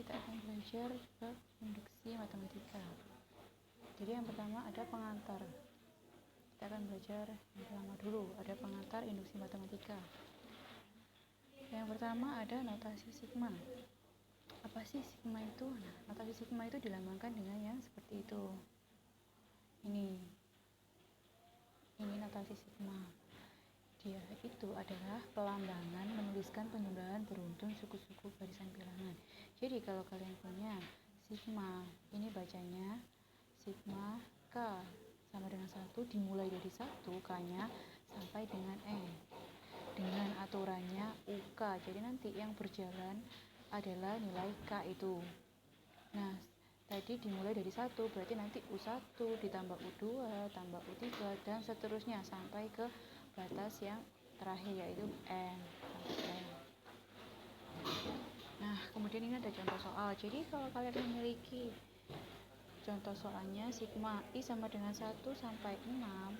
kita akan belajar bab induksi matematika. Jadi yang pertama ada pengantar. Kita akan belajar yang pertama dulu, ada pengantar induksi matematika. Yang pertama ada notasi sigma. Apa sih sigma itu? Nah, notasi sigma itu dilambangkan dengan yang seperti itu. Ini notasi sigma. Dia itu adalah pelambangan menuliskan penjumlahan beruntun suku-suku barisan bilangan. Jadi kalau kalian punya sigma, ini bacanya sigma K sama dengan 1 dimulai dari 1 K-nya sampai dengan N. Dengan aturannya UK. Jadi nanti yang berjalan adalah nilai K itu. Nah, tadi dimulai dari 1, berarti nanti U1 ditambah U2, tambah U3, dan seterusnya sampai ke batas yang terakhir yaitu N. Nah, kemudian ini ada contoh soal. Jadi kalau kalian memiliki contoh soalnya sigma I sama dengan 1 sampai 6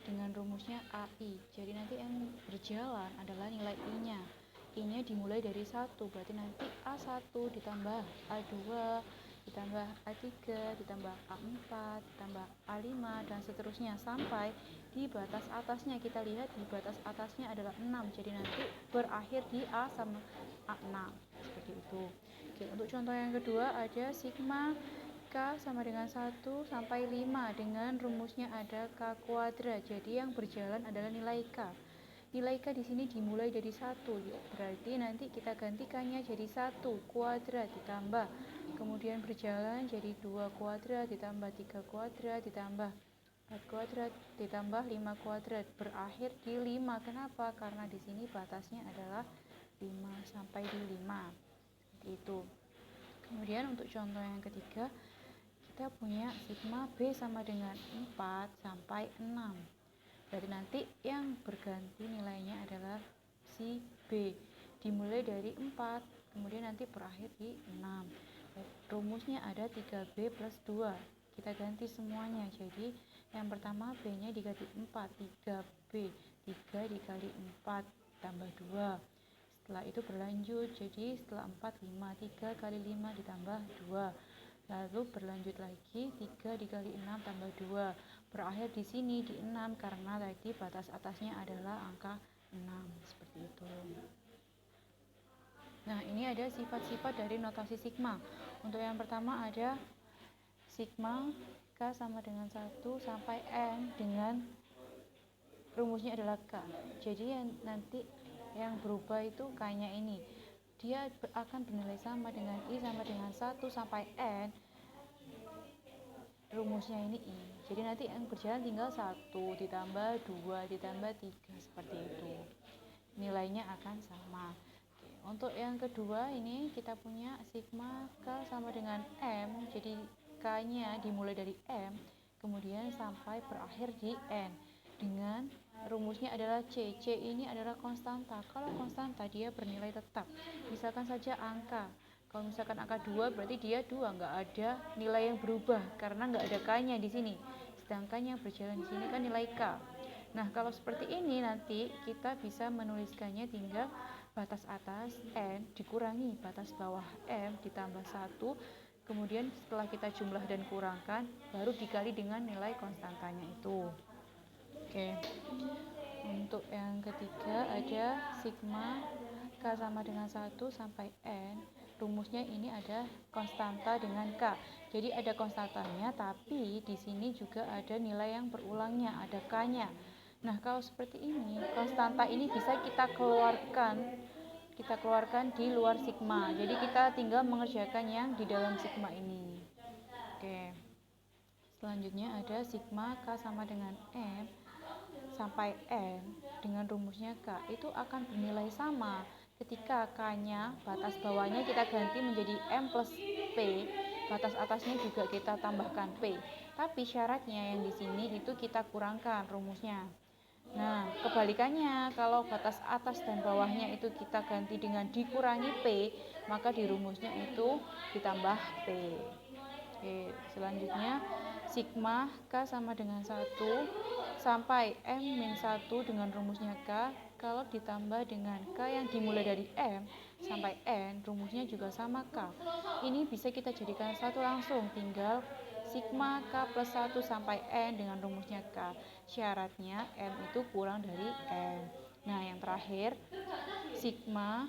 dengan rumusnya AI. Jadi nanti yang berjalan adalah nilai I-nya. I-nya dimulai dari 1, berarti nanti A1 ditambah A2 ditambah A3 ditambah A4 ditambah A5 dan seterusnya sampai di batas atasnya. Kita lihat di batas atasnya adalah 6, jadi nanti berakhir di A sama A6 seperti itu. Oke, untuk contoh yang kedua ada sigma K sama dengan 1 sampai 5 dengan rumusnya ada K kuadrat. Jadi yang berjalan adalah nilai K. Nilai K di sini dimulai dari 1, berarti nanti kita gantikannya jadi 1 kuadrat ditambah, kemudian berjalan jadi 2 kuadrat ditambah 3 kuadrat ditambah 4 kuadrat ditambah 5 kuadrat, berakhir di 5. Kenapa? Karena di sini batasnya adalah 5 sampai di 5. Seperti itu. Kemudian untuk contoh yang ketiga, kita punya sigma B sama dengan 4 sampai 6. Berarti nanti yang berganti nilainya adalah si B. Dimulai dari 4, kemudian nanti berakhir di 6. Rumusnya ada 3B plus 2. Kita ganti semuanya. Jadi yang pertama B-nya diganti 4, 3B. 3 dikali 4 tambah 2. Setelah itu berlanjut, jadi setelah 4, 5. 3 kali 5 ditambah 2. Lalu berlanjut lagi 3 dikali 6 tambah 2. Berakhir di sini di 6 karena tadi batas atasnya adalah angka 6. Seperti itu. Nah, ini ada sifat-sifat dari notasi sigma. Untuk yang pertama ada sigma K sama dengan 1 sampai N dengan rumusnya adalah K. Jadi nanti yang berubah itu K-nya ini. Dia akan bernilai sama dengan I sama dengan 1 sampai N. Rumusnya ini I. Jadi nanti yang berjalan tinggal 1 ditambah 2 ditambah 3 seperti itu. Nilainya akan sama. Oke, untuk yang kedua ini kita punya sigma K sama dengan M. Jadi K-nya dimulai dari M kemudian sampai berakhir di N. Dengan rumusnya adalah C. C ini adalah konstanta. Kalau konstanta dia bernilai tetap. Misalkan saja angka. Kalau misalkan angka 2 berarti dia 2, nggak ada nilai yang berubah karena nggak ada K-nya di sini. Sedangkan yang berjalan di sini kan nilai K. Nah, kalau seperti ini nanti kita bisa menuliskannya tinggal batas atas N dikurangi batas bawah M ditambah 1. Kemudian setelah kita jumlah dan kurangkan baru dikali dengan nilai konstantanya itu. Oke. Untuk yang ketiga ada sigma K sama dengan 1 sampai N. Rumusnya ini ada konstanta dengan K. Jadi ada konstantanya, tapi di sini juga ada nilai yang berulangnya, ada K-nya. Nah, kalau seperti ini, konstanta ini bisa kita keluarkan di luar sigma. Jadi kita tinggal mengerjakan yang di dalam sigma ini. Oke. Selanjutnya ada sigma K sama dengan M sampai N dengan rumusnya K. Itu akan bernilai sama ketika K-nya batas bawahnya kita ganti menjadi M plus P, batas atasnya juga kita tambahkan P. Tapi syaratnya yang di sini itu kita kurangkan rumusnya. Nah, kebalikannya kalau batas atas dan bawahnya itu kita ganti dengan dikurangi P, maka di rumusnya itu ditambah P. Oke, selanjutnya sigma K sama dengan 1 sampai M-1 dengan rumusnya K. K kalau ditambah dengan K yang dimulai dari M sampai N, rumusnya juga sama K. Ini bisa kita jadikan satu langsung, tinggal sigma K plus 1 sampai N dengan rumusnya K. Syaratnya M itu kurang dari N. Nah, yang terakhir, sigma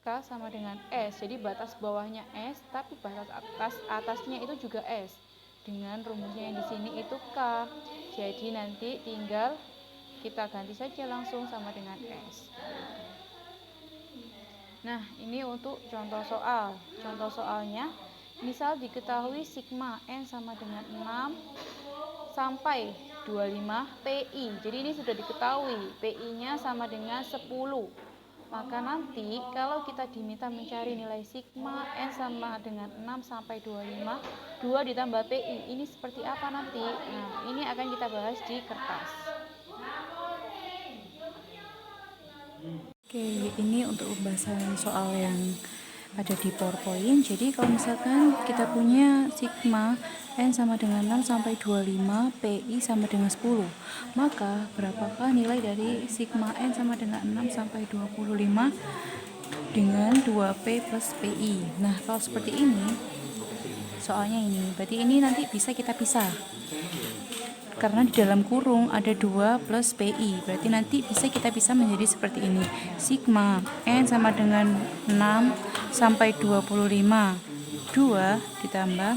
K sama dengan S. Jadi batas bawahnya S, tapi batas atasnya itu juga S. Dengan rumusnya yang di sini itu K. Jadi nanti tinggal kita ganti saja langsung sama dengan S. Nah, ini untuk contoh soal. Contoh soalnya, misal diketahui sigma N sama dengan 6 sampai 25 PI. Jadi ini sudah diketahui, PI-nya sama dengan 10. Maka nanti kalau kita diminta mencari nilai sigma N sama dengan 6 sampai 25, 2 ditambah PI, ini seperti apa nanti? Nah, ini akan kita bahas di kertas. Oke, ini untuk pembahasan soal yang ada di PowerPoint. Jadi kalau misalkan kita punya sigma N sama dengan 6 sampai 25, PI sama dengan 10, maka berapakah nilai dari sigma N sama dengan 6 sampai 25 dengan 2P plus PI? Nah, kalau seperti ini, soalnya ini, berarti ini nanti bisa kita pisah. Karena di dalam kurung ada 2 plus PI, berarti nanti bisa kita pisah menjadi seperti ini. Sigma N sama dengan 6 sampai 25, 2 ditambah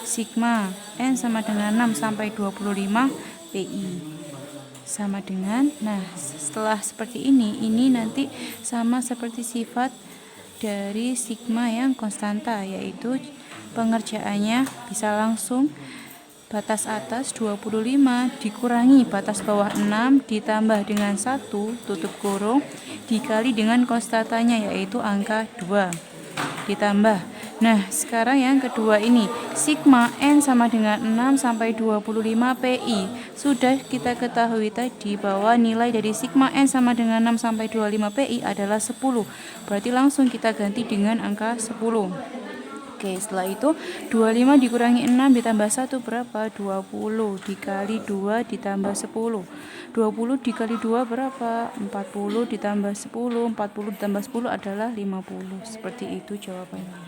sigma N sama dengan 6 sampai 25 PI. Sama dengan, nah setelah seperti ini nanti sama seperti sifat dari sigma yang konstanta, yaitu pengerjaannya bisa langsung batas atas 25 dikurangi batas bawah 6 ditambah dengan 1 tutup kurung dikali dengan konstantanya, yaitu angka 2 ditambah. Nah, sekarang yang kedua ini, sigma N sama dengan 6 sampai 25 PI. Sudah kita ketahui tadi bahwa nilai dari sigma N sama dengan 6 sampai 25 PI adalah 10. Berarti langsung kita ganti dengan angka 10. Oke, setelah itu 25 dikurangi 6 ditambah 1 berapa? 20 dikali 2 ditambah 10. 20 dikali 2 berapa? 40 ditambah 10. 40 ditambah 10 adalah 50. Seperti itu jawabannya.